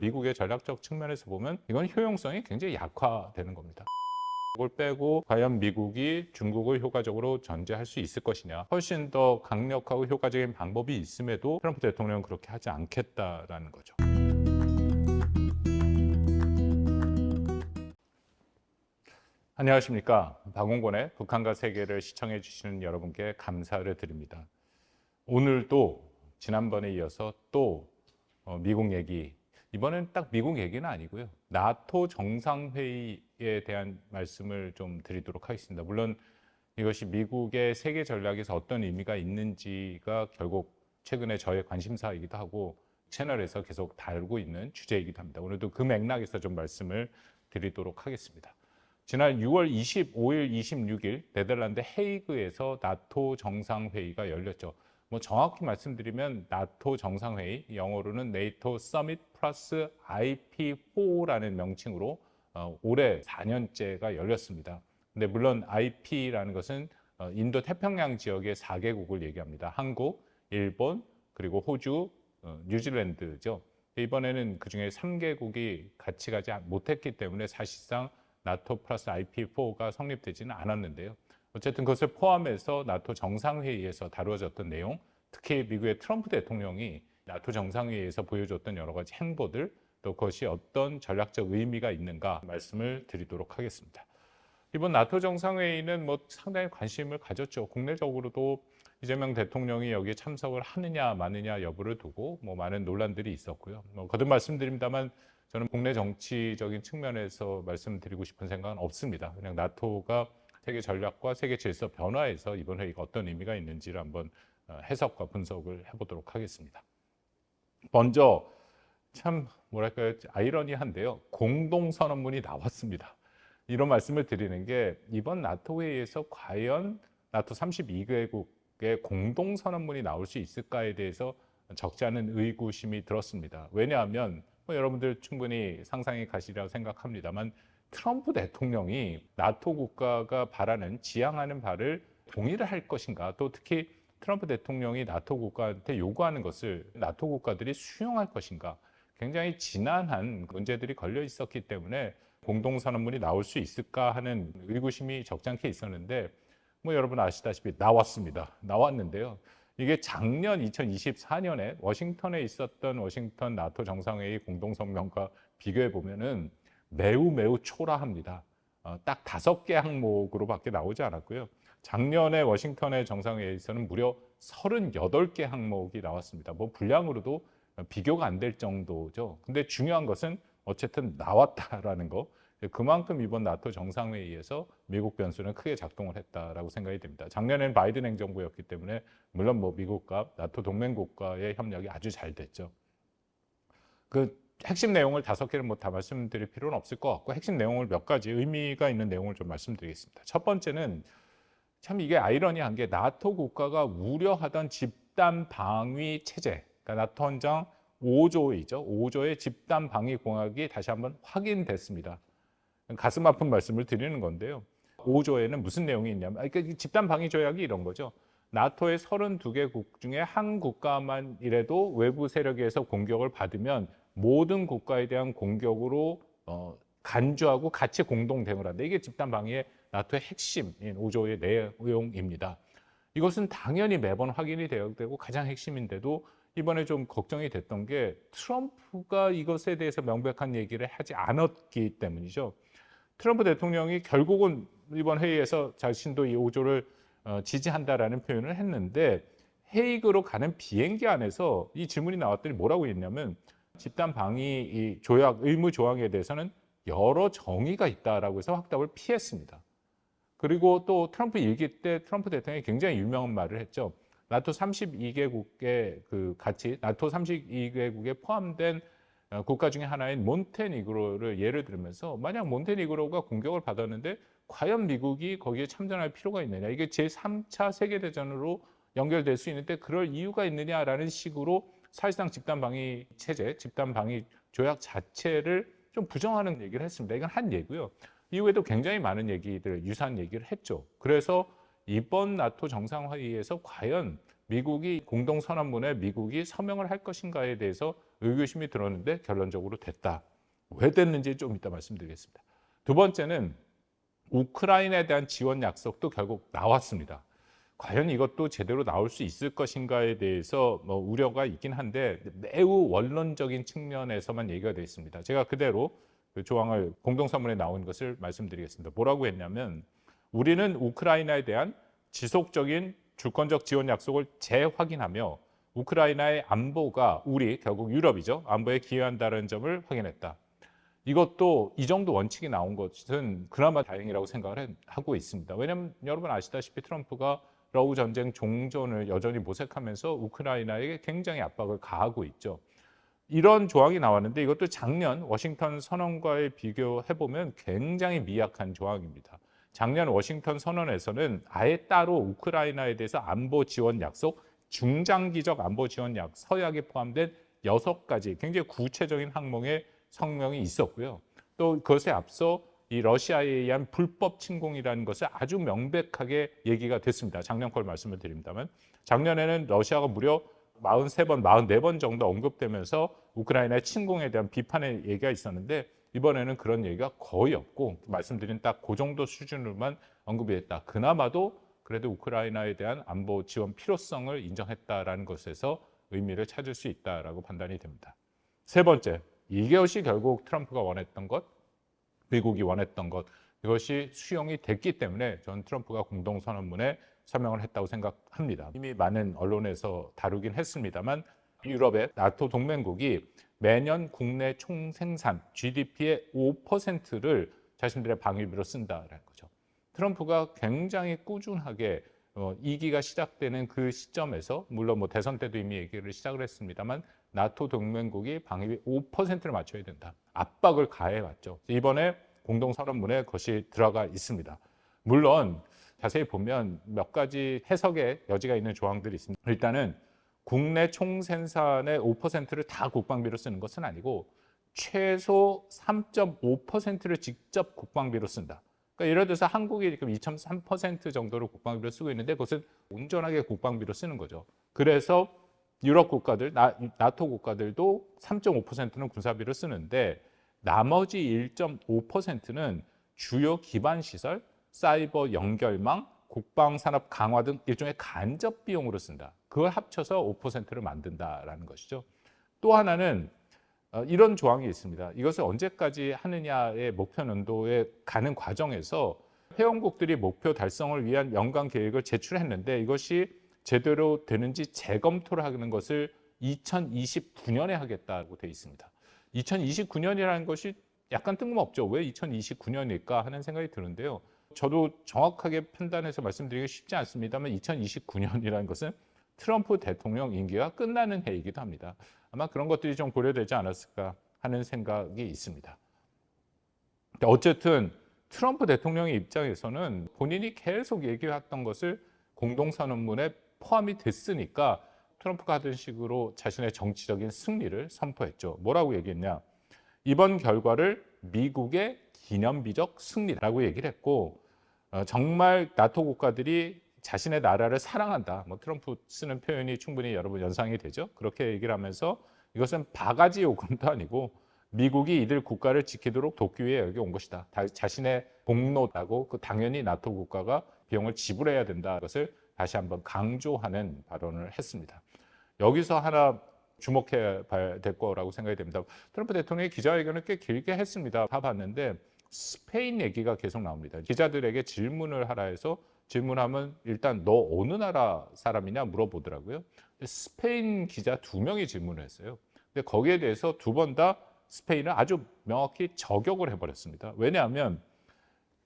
미국의 전략적 측면에서 보면 이건 효용성이 굉장히 약화되는 겁니다. 이걸 빼고 과연 미국이 중국을 효과적으로 견제할 수 있을 것이냐. 훨씬 더 강력하고 효과적인 방법이 있음에도 트럼프 대통령은 그렇게 하지 않겠다라는 거죠. 안녕하십니까. 박홍권의 북한과 세계를 시청해 주시는 여러분께 감사를 드립니다. 오늘도 지난번에 이어서 또 미국 얘기, 이번엔 딱 미국 얘기는 아니고요. 나토 정상회의에 대한 말씀을 좀 드리도록 하겠습니다. 물론 이것이 미국의 세계 전략에서 어떤 의미가 있는지가 결국 최근에 저의 관심사이기도 하고 채널에서 계속 다루고 있는 주제이기도 합니다. 오늘도 그 맥락에서 좀 말씀을 드리도록 하겠습니다. 지난 6월 25일, 26일 네덜란드 헤이그에서 나토 정상회의가 열렸죠. 정확히 말씀드리면 나토 정상회의, 영어로는 NATO Summit Plus IP4라는 명칭으로 올해 4년째가 열렸습니다. 근데 물론 IP라는 것은 인도 태평양 지역의 4개국을 얘기합니다. 한국, 일본, 그리고 호주, 뉴질랜드죠. 이번에는 그중에 3개국이 같이 가지 못했기 때문에 사실상 나토 플러스 IP4가 성립되지는 않았는데요. 어쨌든 그것을 포함해서 나토 정상회의에서 다루어졌던 내용, 특히 미국의 트럼프 대통령이 나토 정상회의에서 보여줬던 여러 가지 행보들, 또 그것이 어떤 전략적 의미가 있는가 말씀을 드리도록 하겠습니다. 이번 나토 정상회의는 상당히 관심을 가졌죠. 국내적으로도 이재명 대통령이 여기에 참석을 하느냐 마느냐 여부를 두고 많은 논란들이 있었고요. 거듭 말씀드립니다만 저는 국내 정치적인 측면에서 말씀드리고 싶은 생각은 없습니다. 그냥 나토가 세계 전략과 세계 질서 변화에서 이번 회의가 어떤 의미가 있는지를 한번 해석과 분석을 해보도록 하겠습니다. 먼저 참 뭐랄까요, 아이러니한데요. 공동선언문이 나왔습니다. 이런 말씀을 드리는 게 이번 나토 회의에서 과연 나토 32개국의 공동선언문이 나올 수 있을까에 대해서 적지 않은 의구심이 들었습니다. 왜냐하면 여러분들 충분히 상상이 가시리라고 생각합니다만 트럼프 대통령이 나토 국가가 바라는 지향하는 바를 동의를 할 것인가, 또 특히 트럼프 대통령이 나토 국가한테 요구하는 것을 나토 국가들이 수용할 것인가, 굉장히 지난한 문제들이 걸려 있었기 때문에 공동선언문이 나올 수 있을까 하는 의구심이 적잖게 있었는데 여러분 아시다시피 나왔는데요. 이게 작년 2024년에 워싱턴에 있었던 워싱턴 나토 정상회의 공동성명과 비교해 보면은 매우 초라합니다. 딱 5개 항목으로밖에 나오지 않았고요. 작년에 워싱턴의 정상회의에서는 무려 38개 항목이 나왔습니다. 분량으로도 비교가 안 될 정도죠. 근데 중요한 것은 어쨌든 나왔다라는 거. 그만큼 이번 나토 정상회의에서 미국 변수는 크게 작동을 했다라고 생각이 됩니다. 작년에는 바이든 행정부였기 때문에 물론 미국과 나토 동맹국과의 협력이 아주 잘 됐죠. 그 핵심 내용을 5개를 다 말씀드릴 필요는 없을 것 같고 핵심 내용을 몇 가지 의미가 있는 내용을 좀 말씀드리겠습니다. 첫 번째는 참 이게 아이러니한 게 나토 국가가 우려하던 집단 방위 체제, 그러니까 나토 헌장 5조이죠. 5조의 집단 방위 공약이 다시 한번 확인됐습니다. 가슴 아픈 말씀을 드리는 건데요. 5조에는 무슨 내용이 있냐면 그러니까 집단 방위 조약이 이런 거죠. 나토의 32개국 중에 한 국가만이라도 외부 세력에 의해서 공격을 받으면 모든 국가에 대한 공격으로 간주하고 같이 공동 대응을 한다. 이게 집단 방위의 나토의 핵심인 5조의 내용입니다. 이것은 당연히 매번 확인이 되어야 되고 가장 핵심인데도 이번에 좀 걱정이 됐던 게 트럼프가 이것에 대해서 명백한 얘기를 하지 않았기 때문이죠. 트럼프 대통령이 결국은 이번 회의에서 자신도 이 5조를 지지한다라는 표현을 했는데 헤이그로 가는 비행기 안에서 이 질문이 나왔더니 뭐라고 했냐면 집단 방위 조약 의무 조항에 대해서는 여러 정의가 있다라고 해서 확답을 피했습니다. 그리고 또 트럼프 일기 때 트럼프 대통령이 굉장히 유명한 말을 했죠. 나토 32개국의 나토 32개국에 포함된 국가 중에 하나인 몬테니그로를 예를 들면서 만약 몬테니그로가 공격을 받았는데 과연 미국이 거기에 참전할 필요가 있느냐. 이게 제3차 세계대전으로 연결될 수 있는데 그럴 이유가 있느냐라는 식으로 사실상 집단방위 체제, 집단방위 조약 자체를 좀 부정하는 얘기를 했습니다. 이건 한 예고요. 이후에도 굉장히 많은 얘기들, 유사한 얘기를 했죠. 그래서 이번 나토 정상회의에서 과연 미국이 공동선언문에 미국이 서명을 할 것인가에 대해서 의구심이 들었는데 결론적으로 됐다. 왜 됐는지 좀 이따 말씀드리겠습니다. 두 번째는 우크라이나에 대한 지원 약속도 결국 나왔습니다. 과연 이것도 제대로 나올 수 있을 것인가에 대해서 우려가 있긴 한데 매우 원론적인 측면에서만 얘기가 되어 있습니다. 제가 그대로 그 조항을 공동선문에 나온 것을 말씀드리겠습니다. 뭐라고 했냐면 우리는 우크라이나에 대한 지속적인 주권적 지원 약속을 재확인하며 우크라이나의 안보가 우리 결국 유럽이죠. 안보에 기여한다는 점을 확인했다. 이것도 이 정도 원칙이 나온 것은 그나마 다행이라고 생각을 하고 있습니다. 왜냐하면 여러분 아시다시피 트럼프가 러우 전쟁 종전을 여전히 모색하면서 우크라이나에게 굉장히 압박을 가하고 있죠. 이런 조항이 나왔는데 이것도 작년 워싱턴 선언과에 비교해보면 굉장히 미약한 조항입니다. 작년 워싱턴 선언에서는 아예 따로 우크라이나에 대해서 안보 지원 약속, 중장기적 안보 지원 서약이 포함된 6가지 굉장히 구체적인 항목의 성명이 있었고요. 또 그것에 앞서 이 러시아에 의한 불법 침공이라는 것을 아주 명백하게 얘기가 됐습니다. 작년 걸 말씀을 드립니다만 작년에는 러시아가 무려 43번, 44번 정도 언급되면서 우크라이나의 침공에 대한 비판의 얘기가 있었는데 이번에는 그런 얘기가 거의 없고 말씀드린 딱 그 정도 수준으로만 언급이 됐다. 그나마도 그래도 우크라이나에 대한 안보 지원 필요성을 인정했다라는 것에서 의미를 찾을 수 있다라고 판단이 됩니다. 세 번째, 이것이 결국 트럼프가 원했던 것, 미국이 원했던 것, 이것이 수용이 됐기 때문에 저는 트럼프가 공동선언문에 서명을 했다고 생각합니다. 이미 많은 언론에서 다루긴 했습니다만 유럽의 나토 동맹국이 매년 국내 총생산 GDP의 5%를 자신들의 방위비로 쓴다라는 거죠. 트럼프가 굉장히 꾸준하게 2기가 시작되는 그 시점에서 물론 대선 때도 이미 얘기를 시작을 했습니다만 나토 동맹국이 방위비 5%를 맞춰야 된다. 압박을 가해왔죠. 이번에 공동선언문에 그것이 들어가 있습니다. 물론 자세히 보면 몇 가지 해석의 여지가 있는 조항들이 있습니다. 일단은 국내 총생산의 5%를 다 국방비로 쓰는 것은 아니고 최소 3.5%를 직접 국방비로 쓴다. 그러니까 예를 들어서 한국이 지금 2.3% 정도로 국방비로 쓰고 있는데 그것은 온전하게 국방비로 쓰는 거죠. 그래서 유럽 국가들, 나토 국가들도 3.5%는 군사비를 쓰는데 나머지 1.5%는 주요 기반 시설, 사이버 연결망, 국방산업 강화 등 일종의 간접 비용으로 쓴다. 그걸 합쳐서 5%를 만든다라는 것이죠. 또 하나는 이런 조항이 있습니다. 이것을 언제까지 하느냐의 목표 연도에 가는 과정에서 회원국들이 목표 달성을 위한 연간 계획을 제출했는데 이것이 제대로 되는지 재검토를 하는 것을 2029년에 하겠다고 되어 있습니다. 2029년이라는 것이 약간 뜬금없죠. 왜 2029년일까 하는 생각이 드는데요. 저도 정확하게 판단해서 말씀드리기 쉽지 않습니다만 2029년이라는 것은 트럼프 대통령 임기가 끝나는 해이기도 합니다. 아마 그런 것들이 좀 고려되지 않았을까 하는 생각이 있습니다. 어쨌든 트럼프 대통령의 입장에서는 본인이 계속 얘기했던 것을 공동선언문에 포함이 됐으니까 트럼프가 하던 식으로 자신의 정치적인 승리를 선포했죠. 뭐라고 얘기했냐? 이번 결과를 미국의 기념비적 승리라고 얘기를 했고 정말 나토 국가들이 자신의 나라를 사랑한다. 트럼프 쓰는 표현이 충분히 여러분 연상이 되죠. 그렇게 얘기를 하면서 이것은 바가지 요금도 아니고 미국이 이들 국가를 지키도록 돕기 위해 여기 온 것이다. 자신의 공로라고 당연히 나토 국가가 비용을 지불해야 된다. 것을 다시 한번 강조하는 발언을 했습니다. 여기서 하나 주목해 봐야 될 거라고 생각이 됩니다. 트럼프 대통령이 기자회견을 꽤 길게 했습니다. 다 봤는데 스페인 얘기가 계속 나옵니다. 기자들에게 질문을 하라 해서 질문하면 일단 너 어느 나라 사람이냐 물어보더라고요. 스페인 기자 2명이 질문을 했어요. 근데 거기에 대해서 2번 다 스페인을 아주 명확히 저격을 해버렸습니다. 왜냐하면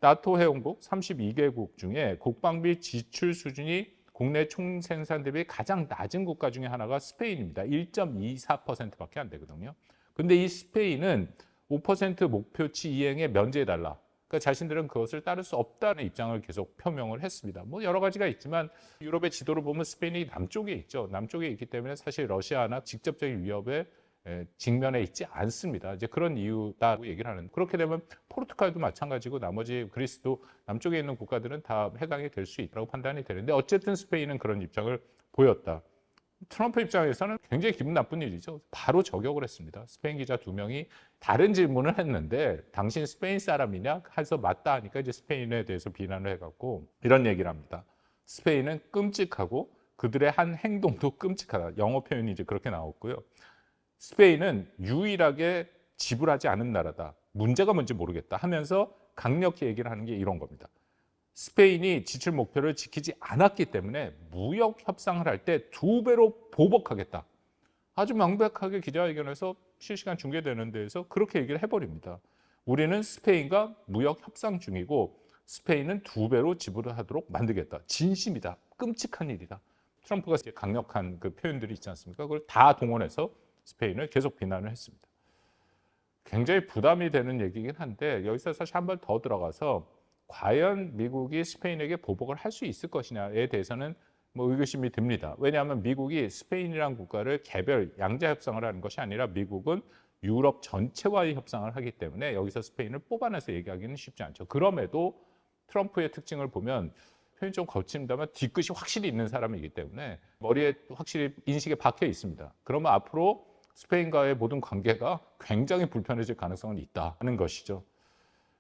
나토 회원국 32개국 중에 국방비 지출 수준이 국내 총생산 대비 가장 낮은 국가 중에 하나가 스페인입니다. 1.24%밖에 안 되거든요. 근데 이 스페인은 5% 목표치 이행에 면제해달라. 그러니까 자신들은 그것을 따를 수 없다는 입장을 계속 표명을 했습니다. 여러 가지가 있지만 유럽의 지도를 보면 스페인이 남쪽에 있죠. 남쪽에 있기 때문에 사실 러시아나 직접적인 위협에 직면해 있지 않습니다. 이제 그런 이유다고 얘기를 하는. 그렇게 되면 포르투갈도 마찬가지고 나머지 그리스도 남쪽에 있는 국가들은 다 해당이 될 수 있다고 판단이 되는데 어쨌든 스페인은 그런 입장을 보였다. 트럼프 입장에서는 굉장히 기분 나쁜 일이죠. 바로 저격을 했습니다. 스페인 기자 2명이 다른 질문을 했는데 당신 스페인 사람이냐 해서 맞다 하니까 이제 스페인에 대해서 비난을 해갖고 이런 얘기를 합니다. 스페인은 끔찍하고 그들의 한 행동도 끔찍하다. 영어 표현이 이제 그렇게 나왔고요. 스페인은 유일하게 지불하지 않은 나라다. 문제가 뭔지 모르겠다 하면서 강력히 얘기를 하는 게 이런 겁니다. 스페인이 지출 목표를 지키지 않았기 때문에 무역 협상을 할 때 2배로 보복하겠다. 아주 명백하게 기자회견에서 실시간 중계되는 데에서 그렇게 얘기를 해버립니다. 우리는 스페인과 무역 협상 중이고 스페인은 2배로 지불을 하도록 만들겠다. 진심이다. 끔찍한 일이다. 트럼프가 강력한 그 표현들이 있지 않습니까? 그걸 다 동원해서 스페인을 계속 비난을 했습니다. 굉장히 부담이 되는 얘기긴 한데 여기서 사실 한 번 더 들어가서 과연 미국이 스페인에게 보복을 할 수 있을 것이냐에 대해서는 뭐 의구심이 듭니다. 왜냐하면 미국이 스페인이라는 국가를 개별 양자 협상을 하는 것이 아니라 미국은 유럽 전체와의 협상을 하기 때문에 여기서 스페인을 뽑아내서 얘기하기는 쉽지 않죠. 그럼에도 트럼프의 특징을 보면 표현이 좀 거칩니다만 뒤끝이 확실히 있는 사람이기 때문에 머리에 확실히 인식에 박혀 있습니다. 그러면 앞으로 스페인과의 모든 관계가 굉장히 불편해질 가능성은 있다는 것이죠.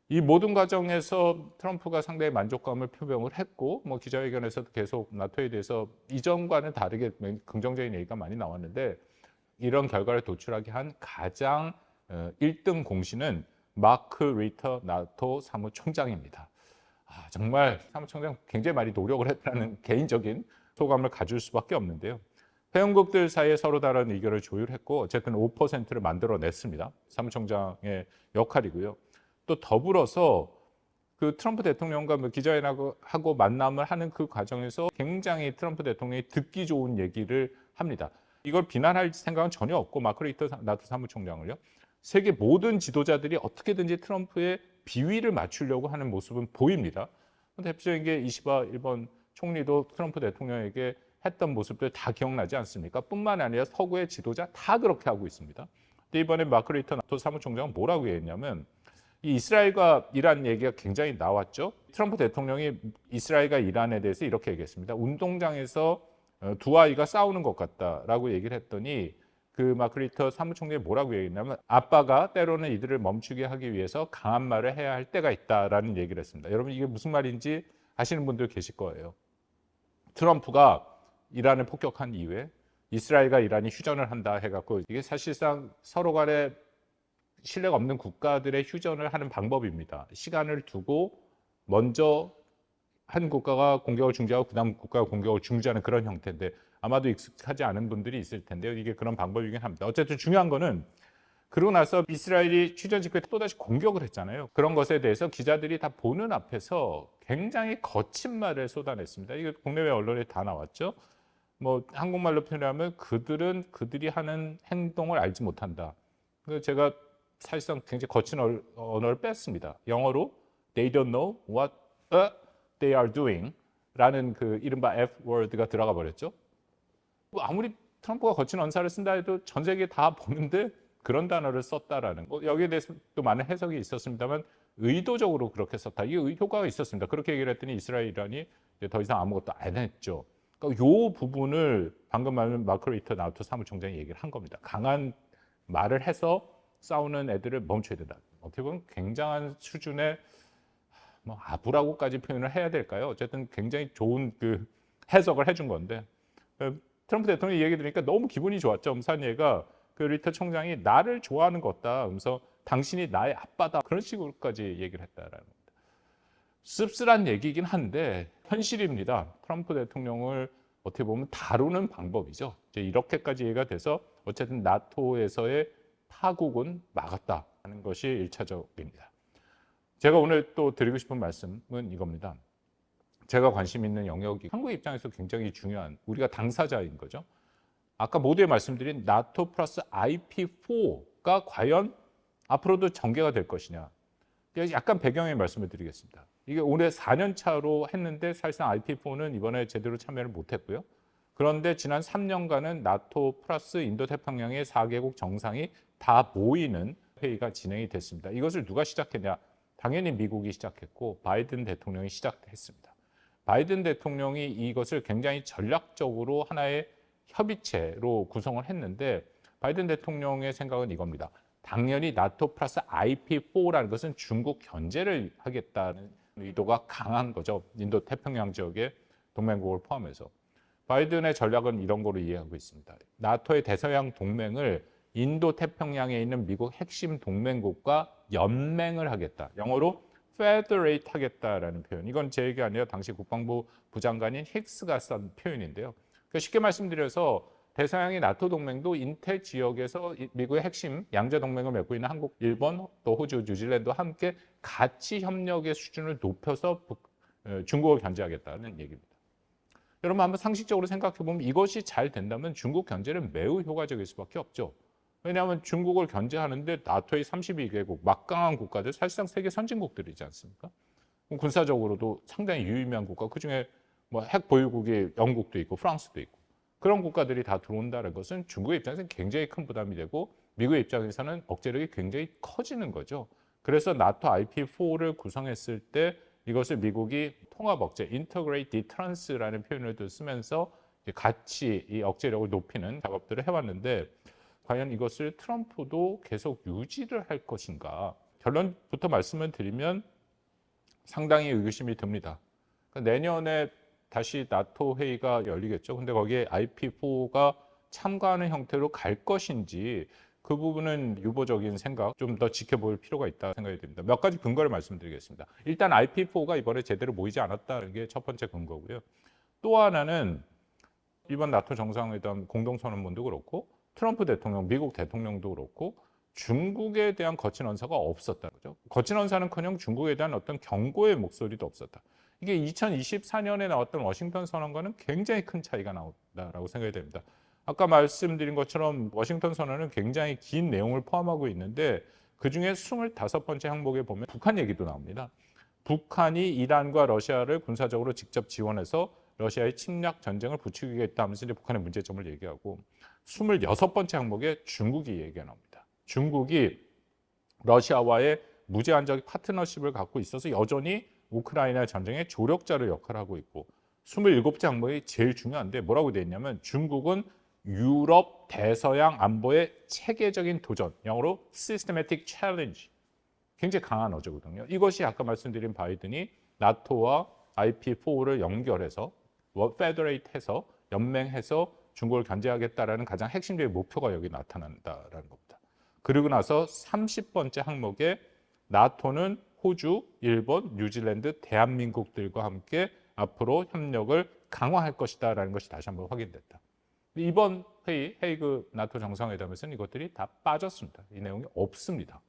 이 모든 과정에서 트럼프가 상당히 만족감을 표명을 했고 뭐 기자회견에서도 계속 나토에 대해서 이전과는 다르게 긍정적인 얘기가 많이 나왔는데 이런 결과를 도출하게 한 가장 1등 공신은 마크 리터 나토 사무총장입니다. 정말 사무총장 굉장히 많이 노력을 했다는 개인적인 소감을 가질 수밖에 없는데요. 회원국들 사이에 서로 다른 의견을 조율했고 어쨌든 5%를 만들어냈습니다. 사무총장의 역할이고요. 또 더불어서 그 트럼프 대통령과 기자회견하고 만남을 하는 그 과정에서 굉장히 트럼프 대통령이 듣기 좋은 얘기를 합니다. 이걸 비난할 생각은 전혀 없고 마크 리터 나토 사무총장을요. 세계 모든 지도자들이 어떻게든지 트럼프의 비위를 맞추려고 하는 모습은 보입니다. 대표적인 게 이시바 일본 총리도 트럼프 대통령에게 했던 모습들 다 기억나지 않습니까? 뿐만 아니라 서구의 지도자 다 그렇게 하고 있습니다. 근데 이번에 마크 리터 나토 사무총장은 뭐라고 했냐면 이 이스라엘과 이란 얘기가 굉장히 나왔죠. 트럼프 대통령이 이스라엘과 이란에 대해서 이렇게 얘기했습니다. 운동장에서 두 아이가 싸우는 것 같다라고 얘기를 했더니 그 마크 리터 사무총장이 뭐라고 얘기했냐면 아빠가 때로는 이들을 멈추게 하기 위해서 강한 말을 해야 할 때가 있다라는 얘기를 했습니다. 여러분 이게 무슨 말인지 아시는 분들 계실 거예요. 트럼프가 이란을 폭격한 이후에 이스라엘과 이란이 휴전을 한다 해갖고 이게 사실상 서로 간에 신뢰가 없는 국가들의 휴전을 하는 방법입니다. 시간을 두고 먼저 한 국가가 공격을 중지하고 그다음 국가가 공격을 중지하는 그런 형태인데 아마도 익숙하지 않은 분들이 있을 텐데요. 이게 그런 방법이긴 합니다. 어쨌든 중요한 거는 그러고 나서 이스라엘이 휴전 직후에 또다시 공격을 했잖아요. 그런 것에 대해서 기자들이 다 보는 앞에서 굉장히 거친 말을 쏟아냈습니다. 이거 국내외 언론에 다 나왔죠. 뭐 한국말로 표현하면 그들은 그들이 하는 행동을 알지 못한다. 그래서 제가 사실상 굉장히 거친 언어를 뺐습니다. 영어로 They don't know what they are doing 라는 그 이른바 F-word가 들어가 버렸죠. 아무리 트럼프가 거친 언사를 쓴다 해도 전 세계 다 보는데 그런 단어를 썼다라는 거. 여기에 대해서 또 많은 해석이 있었습니다만 의도적으로 그렇게 썼다. 이게 효과가 있었습니다. 그렇게 얘기를 했더니 이스라엘, 이란이 이제 더 이상 아무것도 안 했죠. 그러니까 이 부분을 방금 말한 마크 리터 나토 사무총장이 얘기를 한 겁니다. 강한 말을 해서 싸우는 애들을 멈춰야 된다. 어떻게 보면 굉장한 수준의 뭐 아부라고까지 표현을 해야 될까요? 어쨌든 굉장히 좋은 그 해석을 해준 건데 트럼프 대통령이 얘기 들으니까 너무 기분이 좋았죠. 음산예가 그 리터 총장이 나를 좋아하는 것 같다. 그러면서 당신이 나의 아빠다. 그런 식으로까지 얘기를 했다라는 겁니다. 씁쓸한 얘기긴 한데 현실입니다. 트럼프 대통령을 어떻게 보면 다루는 방법이죠. 이제 이렇게까지 얘기가 돼서 어쨌든 나토에서의 파국은 막았다는 것이 1차적입니다. 제가 오늘 또 드리고 싶은 말씀은 이겁니다. 제가 관심 있는 영역이 한국 입장에서 굉장히 중요한 우리가 당사자인 거죠. 아까 모두에 말씀드린 나토 플러스 IP4가 과연 앞으로도 전개가 될 것이냐. 약간 배경의 말씀을 드리겠습니다. 이게 올해 4년 차로 했는데 사실상 IP4는 이번에 제대로 참여를 못했고요. 그런데 지난 3년간은 나토 플러스 인도태평양의 4개국 정상이 다 모이는 회의가 진행이 됐습니다. 이것을 누가 시작했냐? 당연히 미국이 시작했고 바이든 대통령이 시작했습니다. 바이든 대통령이 이것을 굉장히 전략적으로 하나의 협의체로 구성을 했는데 바이든 대통령의 생각은 이겁니다. 당연히 나토 플러스 IP4라는 것은 중국 견제를 하겠다는 의도가 강한 거죠. 인도 태평양 지역의 동맹국을 포함해서. 바이든의 전략은 이런 거로 이해하고 있습니다. 나토의 대서양 동맹을 인도 태평양에 있는 미국 핵심 동맹국과 연맹을 하겠다. 영어로 federate 하겠다라는 표현. 이건 제 얘기 아니라 당시 국방부 부장관인 힉스가 쓴 표현인데요. 그러니까 쉽게 말씀드려서 대서양의 나토 동맹도 인태 지역에서 미국의 핵심 양자 동맹을 맺고 있는 한국, 일본, 또 호주, 뉴질랜드와 함께 같이 협력의 수준을 높여서 중국을 견제하겠다는 얘기입니다. 여러분 한번 상식적으로 생각해 보면 이것이 잘 된다면 중국 견제는 매우 효과적일 수밖에 없죠. 왜냐하면 중국을 견제하는데 나토의 32개국 막강한 국가들 사실상 세계 선진국들이지 않습니까? 군사적으로도 상당히 유의미한 국가, 그중에 뭐 핵 보유국이 영국도 있고 프랑스도 있고 그런 국가들이 다 들어온다는 것은 중국의 입장에서는 굉장히 큰 부담이 되고 미국의 입장에서는 억제력이 굉장히 커지는 거죠. 그래서 나토 IP4를 구성했을 때 이것을 미국이 통합 억제, integrate deterrence라는 표현을 쓰면서 같이 이 억제력을 높이는 작업들을 해왔는데 과연 이것을 트럼프도 계속 유지를 할 것인가? 결론부터 말씀을 드리면 상당히 의구심이 듭니다. 그러니까 내년에 다시 나토 회의가 열리겠죠. 근데 거기에 IP4가 참가하는 형태로 갈 것인지 그 부분은 유보적인 생각 좀 더 지켜볼 필요가 있다 생각이 듭니다. 몇 가지 근거를 말씀드리겠습니다. 일단 IP4가 이번에 제대로 모이지 않았다는 게 첫 번째 근거고요. 또 하나는 이번 나토 정상회담 공동선언문도 그렇고 트럼프 대통령, 미국 대통령도 그렇고 중국에 대한 거친 언사가 없었다. 그죠? 거친 언사는커녕 중국에 대한 어떤 경고의 목소리도 없었다. 이게 2024년에 나왔던 워싱턴 선언과는 굉장히 큰 차이가 나온다라고 생각이 됩니다. 아까 말씀드린 것처럼 워싱턴 선언은 굉장히 긴 내용을 포함하고 있는데 그중에 25번째 항목에 보면 북한 얘기도 나옵니다. 북한이 이란과 러시아를 군사적으로 직접 지원해서 러시아의 침략 전쟁을 부추기겠다 하면서 이제 북한의 문제점을 얘기하고 26번째 항목에 중국이 얘기가 나옵니다. 중국이 러시아와의 무제한적 파트너십을 갖고 있어서 여전히 우크라이나 전쟁의 조력자를 역할을 하고 있고 27번째 항목이 제일 중요한데 뭐라고 되어 있냐면 중국은 유럽 대서양 안보의 체계적인 도전, 영어로 systematic challenge, 굉장히 강한 어조거든요. 이것이 아까 말씀드린 바이든이 나토와 IP4를 연결해서 페더레이트해서 연맹해서 중국을 견제하겠다라는 가장 핵심적인 목표가 여기 나타난다라는 겁니다. 그리고 나서 30번째 항목에 나토는 호주, 일본, 뉴질랜드, 대한민국들과 함께 앞으로 협력을 강화할 것이다라는 것이 다시 한번 확인됐다. 이번 회의, 헤이그 나토 정상회담에서는 이것들이 다 빠졌습니다. 이 내용이 없습니다.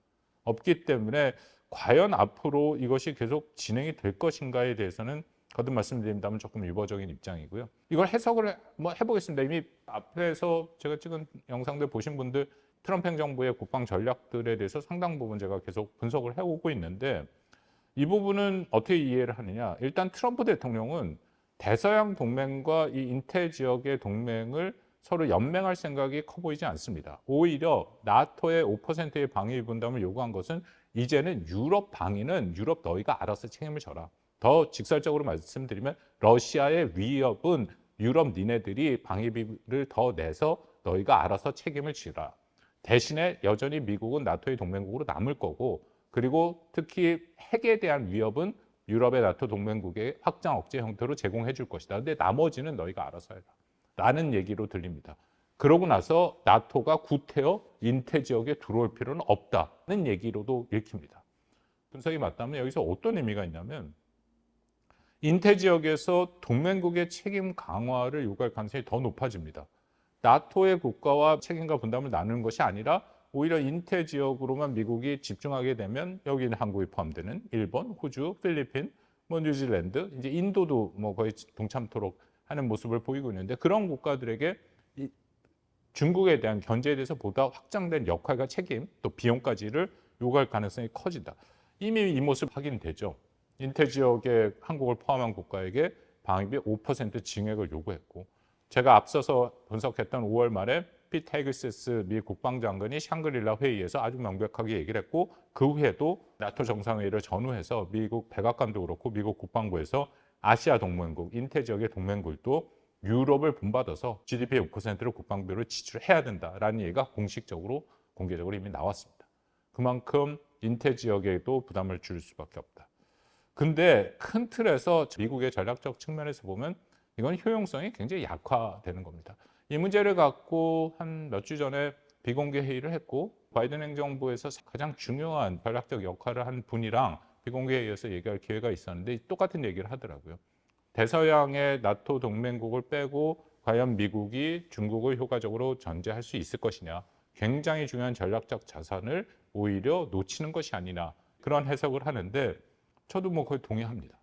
없기 때문에 과연 앞으로 이것이 계속 진행이 될 것인가에 대해서는 거듭 말씀드린다면 조금 유보적인 입장이고요. 이걸 해석을 해보겠습니다. 이미 앞에서 제가 찍은 영상들 보신 분들 트럼프 행정부의 국방 전략들에 대해서 상당 부분 제가 계속 분석을 해오고 있는데 이 부분은 어떻게 이해를 하느냐. 일단 트럼프 대통령은 대서양 동맹과 이 인태 지역의 동맹을 서로 연맹할 생각이 커 보이지 않습니다. 오히려 나토의 5%의 방위 분담을 요구한 것은 이제는 유럽 방위는 유럽 너희가 알아서 책임을 져라. 더 직설적으로 말씀드리면 러시아의 위협은 유럽 니네들이 방위비를 더 내서 너희가 알아서 책임을 지라. 대신에 여전히 미국은 나토의 동맹국으로 남을 거고 그리고 특히 핵에 대한 위협은 유럽의 나토 동맹국의 확장 억제 형태로 제공해 줄 것이다. 근데 나머지는 너희가 알아서 해라. 라는 얘기로 들립니다. 그러고 나서 나토가 구태여 인태 지역에 들어올 필요는 없다는 얘기로도 읽힙니다. 분석이 맞다면 여기서 어떤 의미가 있냐면 인태 지역에서 동맹국의 책임 강화를 요구할 가능성이 더 높아집니다. 나토의 국가와 책임과 분담을 나누는 것이 아니라 오히려 인태 지역으로만 미국이 집중하게 되면 여기는 한국이 포함되는 일본, 호주, 필리핀, 뉴질랜드, 이제 인도도 거의 동참토록 하는 모습을 보이고 있는데 그런 국가들에게 중국에 대한 견제에 대해서 보다 확장된 역할과 책임, 또 비용까지를 요구할 가능성이 커진다. 이미 이 모습 확인되죠. 인태 지역의 한국을 포함한 국가에게 방위비 5% 징액을 요구했고 제가 앞서서 분석했던 5월 말에 피트 헤그세스 미 국방장관이 샹그릴라 회의에서 아주 명백하게 얘기를 했고 그 후에도 나토 정상회의를 전후해서 미국 백악관도 그렇고 미국 국방부에서 아시아 동맹국, 인태 지역의 동맹국도 유럽을 본받아서 GDP의 6%를 국방비로 지출해야 된다라는 얘기가 공식적으로 공개적으로 이미 나왔습니다. 그만큼 인태 지역에도 부담을 줄 수밖에 없다. 근데 큰 틀에서 미국의 전략적 측면에서 보면 이건 효용성이 굉장히 약화되는 겁니다. 이 문제를 갖고 한 몇 주 전에 비공개 회의를 했고 바이든 행정부에서 가장 중요한 전략적 역할을 한 분이랑 비공개 회의에서 얘기할 기회가 있었는데 똑같은 얘기를 하더라고요. 대서양의 나토 동맹국을 빼고 과연 미국이 중국을 효과적으로 견제할 수 있을 것이냐. 굉장히 중요한 전략적 자산을 오히려 놓치는 것이 아니냐. 그런 해석을 하는데 저도 뭐 거의 동의합니다.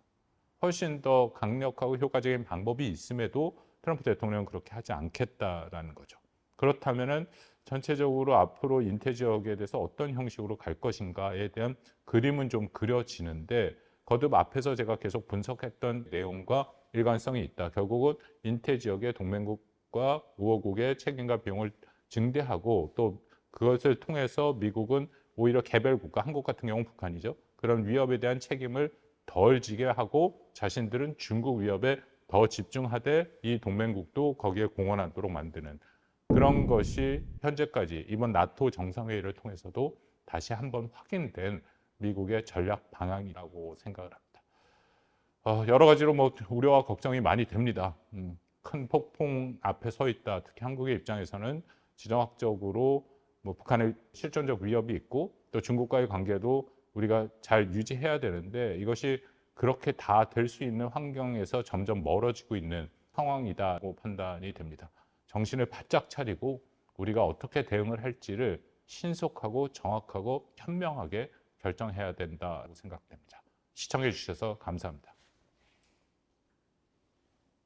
훨씬 더 강력하고 효과적인 방법이 있음에도 트럼프 대통령은 그렇게 하지 않겠다라는 거죠. 그렇다면은 전체적으로 앞으로 인태 지역에 대해서 어떤 형식으로 갈 것인가에 대한 그림은 좀 그려지는데 거듭 앞에서 제가 계속 분석했던 내용과 일관성이 있다. 결국은 인태 지역의 동맹국과 우호국의 책임과 비용을 증대하고 또 그것을 통해서 미국은 오히려 개별 국가, 한국 같은 경우는 북한이죠. 그런 위협에 대한 책임을 덜 지게 하고 자신들은 중국 위협에 더 집중하되 이 동맹국도 거기에 공헌하도록 만드는 그런 것이 현재까지 이번 나토 정상회의를 통해서도 다시 한번 확인된 미국의 전략 방향이라고 생각을 합니다. 여러 가지로 뭐 우려와 걱정이 많이 됩니다. 큰 폭풍 앞에 서 있다. 특히 한국의 입장에서는 지정학적으로 뭐 북한의 실존적 위협이 있고 또 중국과의 관계도 우리가 잘 유지해야 되는데 이것이 그렇게 다 될 수 있는 환경에서 점점 멀어지고 있는 상황이다고 판단이 됩니다. 정신을 바짝 차리고 우리가 어떻게 대응을 할지를 신속하고 정확하고 현명하게 결정해야 된다고 생각됩니다. 시청해 주셔서 감사합니다.